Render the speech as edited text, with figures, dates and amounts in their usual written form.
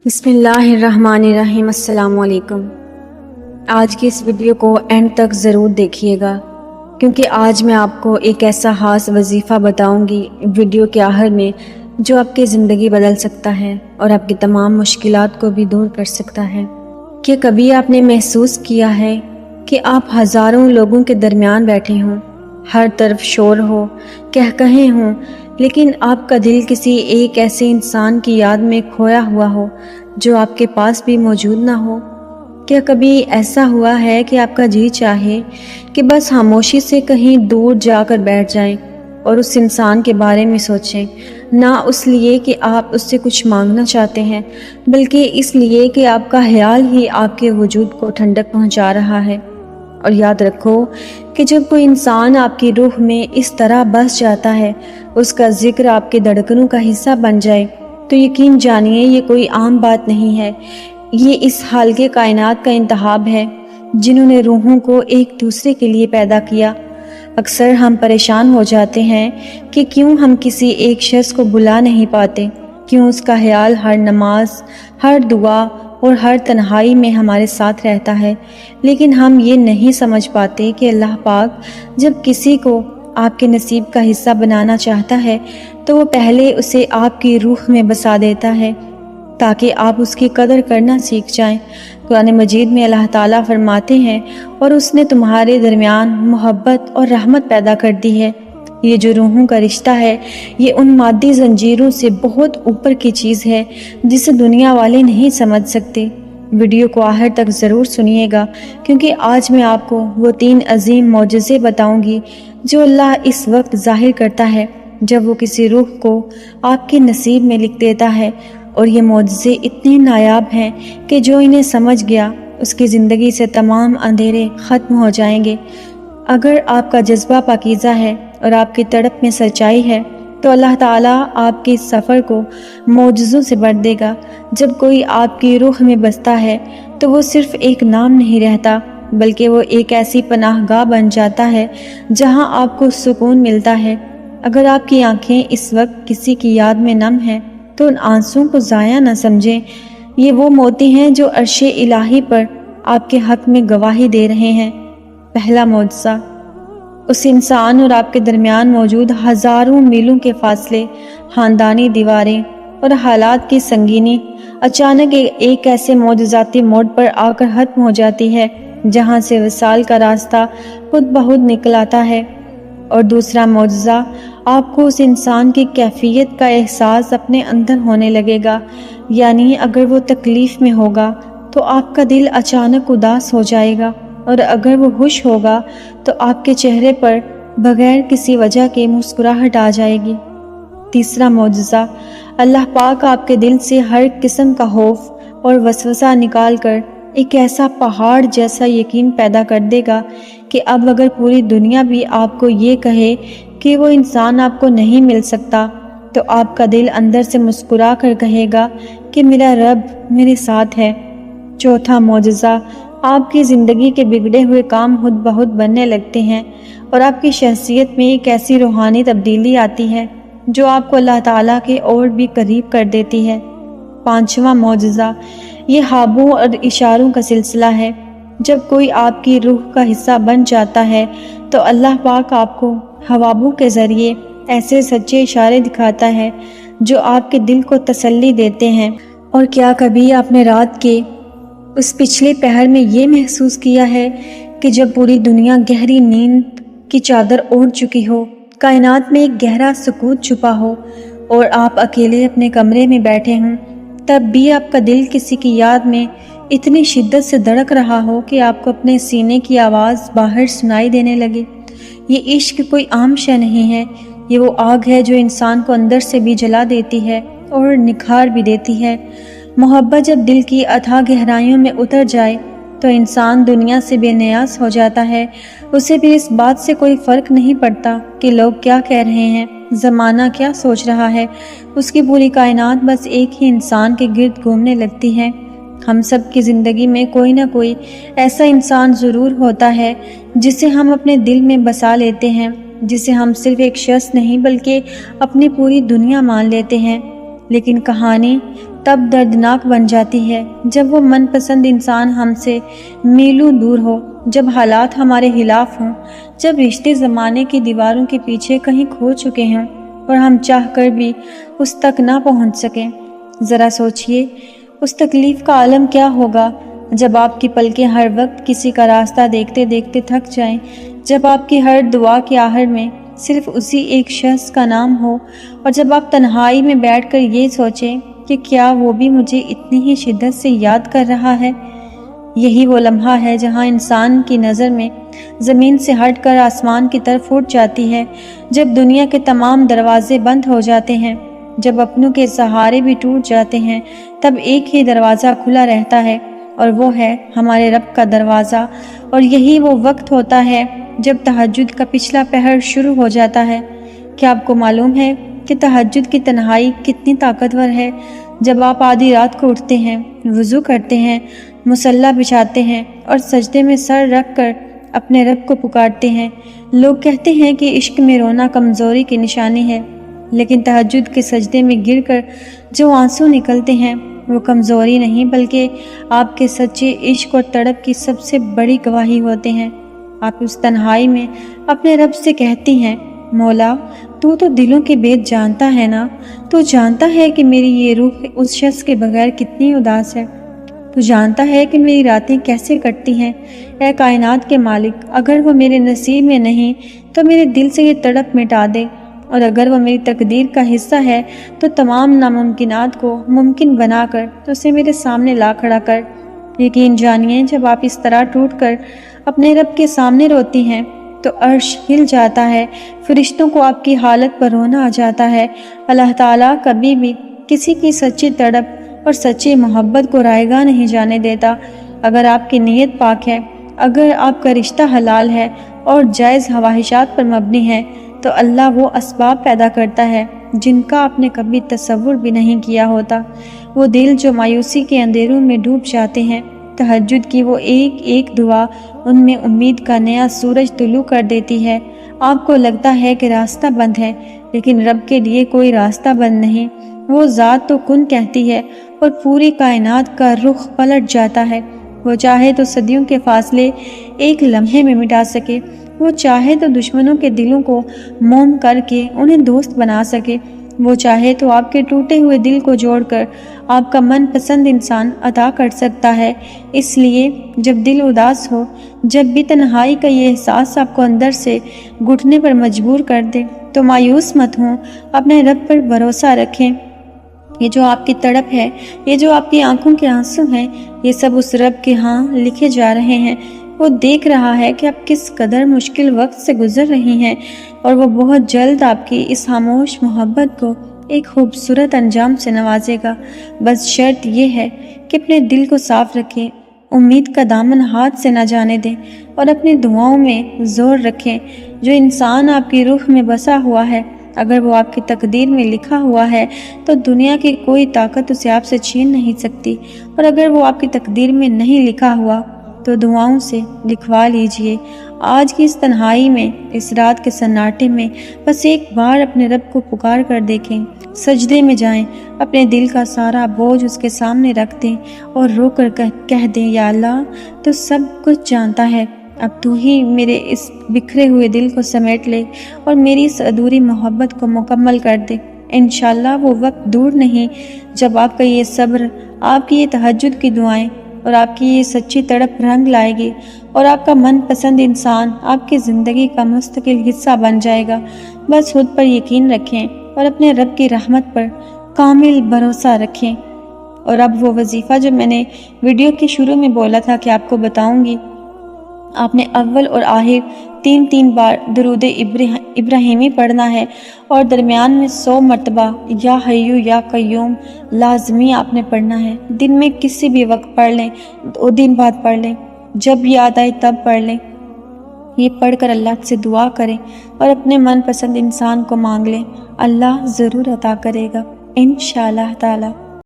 بسم اللہ الرحمن الرحیم۔ السلام علیکم۔ آج کی اس ویڈیو کو اینڈ تک ضرور دیکھیے گا، کیونکہ آج میں آپ کو ایک ایسا خاص وظیفہ بتاؤں گی ویڈیو کے آخر میں، جو آپ کی زندگی بدل سکتا ہے اور آپ کی تمام مشکلات کو بھی دور کر سکتا ہے۔ کہ کبھی آپ نے محسوس کیا ہے کہ آپ ہزاروں لوگوں کے درمیان بیٹھے ہوں، ہر طرف شور ہو، کہے ہوں، لیکن آپ کا دل کسی ایک ایسے انسان کی یاد میں کھویا ہوا ہو جو آپ کے پاس بھی موجود نہ ہو؟ کیا کبھی ایسا ہوا ہے کہ آپ کا جی چاہے کہ بس خاموشی سے کہیں دور جا کر بیٹھ جائیں اور اس انسان کے بارے میں سوچیں، نہ اس لیے کہ آپ اس سے کچھ مانگنا چاہتے ہیں، بلکہ اس لیے کہ آپ کا خیال ہی آپ کے وجود کو ٹھنڈک پہنچا رہا ہے؟ اور یاد رکھو کہ جب کوئی انسان آپ کی روح میں اس طرح بس جاتا ہے، اس کا ذکر آپ کے دھڑکنوں کا حصہ بن جائے، تو یقین جانیے یہ کوئی عام بات نہیں ہے، یہ اس خالق کائنات کا انتخاب ہے، جنہوں نے روحوں کو ایک دوسرے کے لیے پیدا کیا۔ اکثر ہم پریشان ہو جاتے ہیں کہ کیوں ہم کسی ایک شخص کو بلا نہیں پاتے، کیوں اس کا خیال ہر نماز، ہر دعا اور ہر تنہائی میں ہمارے ساتھ رہتا ہے، لیکن ہم یہ نہیں سمجھ پاتے کہ اللہ پاک جب کسی کو آپ کے نصیب کا حصہ بنانا چاہتا ہے تو وہ پہلے اسے آپ کی روح میں بسا دیتا ہے تاکہ آپ اس کی قدر کرنا سیکھ جائیں۔ قرآن مجید میں اللہ تعالیٰ فرماتے ہیں، اور اس نے تمہارے درمیان محبت اور رحمت پیدا کر دی ہے۔ یہ جو روحوں کا رشتہ ہے، یہ ان مادی زنجیروں سے بہت اوپر کی چیز ہے جسے دنیا والے نہیں سمجھ سکتے۔ ویڈیو کو آخر تک ضرور سنیے گا، کیونکہ آج میں آپ کو وہ 3 عظیم معجزے بتاؤں گی جو اللہ اس وقت ظاہر کرتا ہے جب وہ کسی روح کو آپ کے نصیب میں لکھ دیتا ہے، اور یہ معجزے اتنے نایاب ہیں کہ جو انہیں سمجھ گیا اس کی زندگی سے تمام اندھیرے ختم ہو جائیں گے۔ اگر آپ کا جذبہ پاکیزہ ہے اور آپ کی تڑپ میں سچائی ہے تو اللہ تعالیٰ آپ کے اس سفر کو معجزوں سے بھر دے گا۔ جب کوئی آپ کی روح میں بستا ہے تو وہ صرف ایک نام نہیں رہتا، بلکہ وہ ایک ایسی پناہ گاہ بن جاتا ہے جہاں آپ کو سکون ملتا ہے۔ اگر آپ کی آنکھیں اس وقت کسی کی یاد میں نم ہیں تو ان آنسوں کو ضائع نہ سمجھیں، یہ وہ موتی ہیں جو عرش الہی پر آپ کے حق میں گواہی دے رہے ہیں۔ پہلا معجزہ، اس انسان اور آپ کے درمیان موجود ہزاروں میلوں کے فاصلے، خاندانی دیواریں اور حالات کی سنگینی اچانک ایک ایسے معجزاتی موڑ پر آ کر ختم ہو جاتی ہے جہاں سے وصال کا راستہ خود بخود نکل آتا ہے۔ اور دوسرا معجزہ، آپ کو اس انسان کی کیفیت کا احساس اپنے اندر ہونے لگے گا، یعنی اگر وہ تکلیف میں ہوگا تو آپ کا دل اچانک اداس ہو جائے گا، اور اگر وہ خوش ہوگا تو آپ کے چہرے پر بغیر کسی وجہ کے مسکراہٹ آ جائے گی۔ تیسرا معجزہ، اللہ پاک آپ کے دل سے ہر قسم کا خوف اور وسوسہ نکال کر ایک ایسا پہاڑ جیسا یقین پیدا کر دے گا کہ اب اگر پوری دنیا بھی آپ کو یہ کہے کہ وہ انسان آپ کو نہیں مل سکتا تو آپ کا دل اندر سے مسکرا کر کہے گا کہ میرا رب میرے ساتھ ہے۔ چوتھا معجزہ، آپ کی زندگی کے بگڑے ہوئے کام خود بخود بننے لگتے ہیں اور آپ کی شخصیت میں ایک ایسی روحانی تبدیلی آتی ہے جو آپ کو اللہ تعالیٰ کے اور بھی قریب کر دیتی ہے۔ پانچواں معجزہ، یہ خوابوں اور اشاروں کا سلسلہ ہے۔ جب کوئی آپ کی روح کا حصہ بن جاتا ہے تو اللہ پاک آپ کو خوابوں کے ذریعے ایسے سچے اشارے دکھاتا ہے جو آپ کے دل کو تسلی دیتے ہیں۔ اور کیا کبھی آپ نے رات کے اس پچھلے پہر میں یہ محسوس کیا ہے کہ جب پوری دنیا گہری نیند کی چادر اوڑھ چکی ہو، کائنات میں ایک گہرا سکوت چھپا ہو اور آپ اکیلے اپنے کمرے میں بیٹھے ہوں، تب بھی آپ کا دل کسی کی یاد میں اتنی شدت سے دھڑک رہا ہو کہ آپ کو اپنے سینے کی آواز باہر سنائی دینے لگے؟ یہ عشق کوئی عام شے نہیں ہے، یہ وہ آگ ہے جو انسان کو اندر سے بھی جلا دیتی ہے اور نکھار بھی دیتی ہے۔ محبت جب دل کی اتھاہ گہرائیوں میں اتر جائے تو انسان دنیا سے بے نیاز ہو جاتا ہے، اسے بھی اس بات سے کوئی فرق نہیں پڑتا کہ لوگ کیا کہہ رہے ہیں، زمانہ کیا سوچ رہا ہے، اس کی پوری کائنات بس ایک ہی انسان کے گرد گھومنے لگتی ہے۔ ہم سب کی زندگی میں کوئی نہ کوئی ایسا انسان ضرور ہوتا ہے جسے ہم اپنے دل میں بسا لیتے ہیں، جسے ہم صرف ایک شخص نہیں بلکہ اپنی پوری دنیا مان لیتے ہیں۔ لیکن کہانی تب دردناک بن جاتی ہے جب وہ من پسند انسان ہم سے میلوں دور ہو، جب حالات ہمارے خلاف ہوں، جب رشتے زمانے کی دیواروں کے پیچھے کہیں کھو چکے ہیں اور ہم چاہ کر بھی اس تک نہ پہنچ سکیں۔ ذرا سوچئے اس تکلیف کا عالم کیا ہوگا جب آپ کی پلکیں ہر وقت کسی کا راستہ دیکھتے دیکھتے تھک جائیں، جب آپ کی ہر دعا کے آخر میں صرف اسی ایک شخص کا نام ہو، اور جب آپ تنہائی میں بیٹھ کر یہ سوچیں کہ کیا وہ بھی مجھے اتنی ہی شدت سے یاد کر رہا ہے۔ یہی وہ لمحہ ہے جہاں انسان کی نظر میں زمین سے ہٹ کر آسمان کی طرف اٹھ جاتی ہے، جب دنیا کے تمام دروازے بند ہو جاتے ہیں، جب اپنوں کے سہارے بھی ٹوٹ جاتے ہیں، تب ایک ہی دروازہ کھلا رہتا ہے اور وہ ہے ہمارے رب کا دروازہ۔ اور یہی وہ وقت ہوتا ہے جب تہجد کا پچھلا پہر شروع ہو جاتا ہے۔ کیا آپ کو معلوم ہے کہ تہجد کی تنہائی کتنی طاقتور ہے؟ جب آپ آدھی رات کو اٹھتے ہیں، وضو کرتے ہیں، مصلی بچھاتے ہیں اور سجدے میں سر رکھ کر اپنے رب کو پکارتے ہیں۔ لوگ کہتے ہیں کہ عشق میں رونا کمزوری کی نشانی ہے، لیکن تہجد کے سجدے میں گر کر جو آنسو نکلتے ہیں وہ کمزوری نہیں بلکہ آپ کے سچے عشق اور تڑپ کی سب سے بڑی گواہی ہوتے ہیں۔ آپ اس تنہائی میں اپنے رب سے کہتی ہیں، مولا تو دلوں کے بید جانتا ہے نا، تو جانتا ہے کہ میری یہ روح اس شخص کے بغیر کتنی اداس ہے، تو جانتا ہے کہ میری راتیں کیسے کٹتی ہیں۔ اے کائنات کے مالک، اگر وہ میرے نصیب میں نہیں تو میرے دل سے یہ تڑپ مٹا دے، اور اگر وہ میری تقدیر کا حصہ ہے تو تمام ناممکنات کو ممکن بنا کر اسے میرے سامنے لا کھڑا کر۔ یقین جانیے جب آپ اس طرح ٹوٹ کر اپنے رب کے سامنے روتی ہیں تو عرش ہل جاتا ہے، فرشتوں کو آپ کی حالت پر رونا آ جاتا ہے۔ اللہ تعالیٰ کبھی بھی کسی کی سچی تڑپ اور سچی محبت کو رائیگاں نہیں جانے دیتا۔ اگر آپ کی نیت پاک ہے، اگر آپ کا رشتہ حلال ہے اور جائز خواہشات پر مبنی ہے، تو اللہ وہ اسباب پیدا کرتا ہے جن کا آپ نے کبھی تصور بھی نہیں کیا ہوتا۔ وہ دل جو مایوسی کے اندھیروں میں ڈوب جاتے ہیں، تہجد کی وہ ایک ایک دعا ان میں امید کا نیا سورج طلوع کر دیتی ہے۔ آپ کو لگتا ہے کہ راستہ بند ہے، لیکن رب کے لیے کوئی راستہ بند نہیں۔ وہ ذات تو کن کہتی ہے اور پوری کائنات کا رخ پلٹ جاتا ہے۔ وہ چاہے تو صدیوں کے فاصلے ایک لمحے میں مٹا سکے، وہ چاہے تو دشمنوں کے دلوں کو موم کر کے انہیں دوست بنا سکے، وہ چاہے تو آپ کے ٹوٹے ہوئے دل کو جوڑ کر آپ کا من پسند انسان عطا کر سکتا ہے۔ اس لیے جب دل اداس ہو، جب بھی تنہائی کا یہ احساس آپ کو اندر سے گھٹنے پر مجبور کر دے، تو مایوس مت ہوں، اپنے رب پر بھروسہ رکھیں۔ یہ جو آپ کی تڑپ ہے، یہ جو آپ کی آنکھوں کے آنسو ہیں، یہ سب اس رب کے ہاں لکھے جا رہے ہیں۔ وہ دیکھ رہا ہے کہ آپ کس قدر مشکل وقت سے گزر رہی ہیں، اور وہ بہت جلد آپ کی اس خاموش محبت کو ایک خوبصورت انجام سے نوازے گا۔ بس شرط یہ ہے کہ اپنے دل کو صاف رکھیں، امید کا دامن ہاتھ سے نہ جانے دیں، اور اپنی دعاؤں میں زور رکھیں۔ جو انسان آپ کی روح میں بسا ہوا ہے، اگر وہ آپ کی تقدیر میں لکھا ہوا ہے تو دنیا کی کوئی طاقت اسے آپ سے چھین نہیں سکتی، اور اگر وہ آپ کی تقدیر میں نہیں لکھا ہوا تو دعاؤں سے لکھوا لیجئے۔ آج کی اس تنہائی میں، اس رات کے سناٹے میں، بس ایک بار اپنے رب کو پکار کر دیکھیں، سجدے میں جائیں، اپنے دل کا سارا بوجھ اس کے سامنے رکھ دیں اور رو کر کہہ دیں، یا اللہ تو سب کچھ جانتا ہے، اب تو ہی میرے اس بکھرے ہوئے دل کو سمیٹ لے اور میری اس ادھوری محبت کو مکمل کر دے۔ انشاءاللہ وہ وقت دور نہیں جب آپ کا یہ صبر، آپ کی یہ تہجد کی دعائیں اور آپ کی یہ سچی تڑپ رنگ لائے گی، اور آپ کا من پسند انسان آپ کی زندگی کا مستقل حصہ بن جائے گا۔ بس خود پر یقین رکھیں اور اپنے رب کی رحمت پر کامل بھروسہ رکھیں۔ اور اب وہ وظیفہ جو میں نے ویڈیو کے شروع میں بولا تھا کہ آپ کو بتاؤں گی، آپ نے اول اور آخر 3 بار درود ابراہیمی پڑھنا ہے، اور درمیان میں 100 مرتبہ یا حیو یا قیوم لازمی آپ نے پڑھنا ہے۔ دن میں کسی بھی وقت پڑھ لیں، 2 دن بعد پڑھ لیں، جب یاد آئے تب پڑھ لیں۔ یہ پڑھ کر اللہ سے دعا کریں اور اپنے من پسند انسان کو مانگ لیں، اللہ ضرور عطا کرے گا انشاءاللہ تعالی۔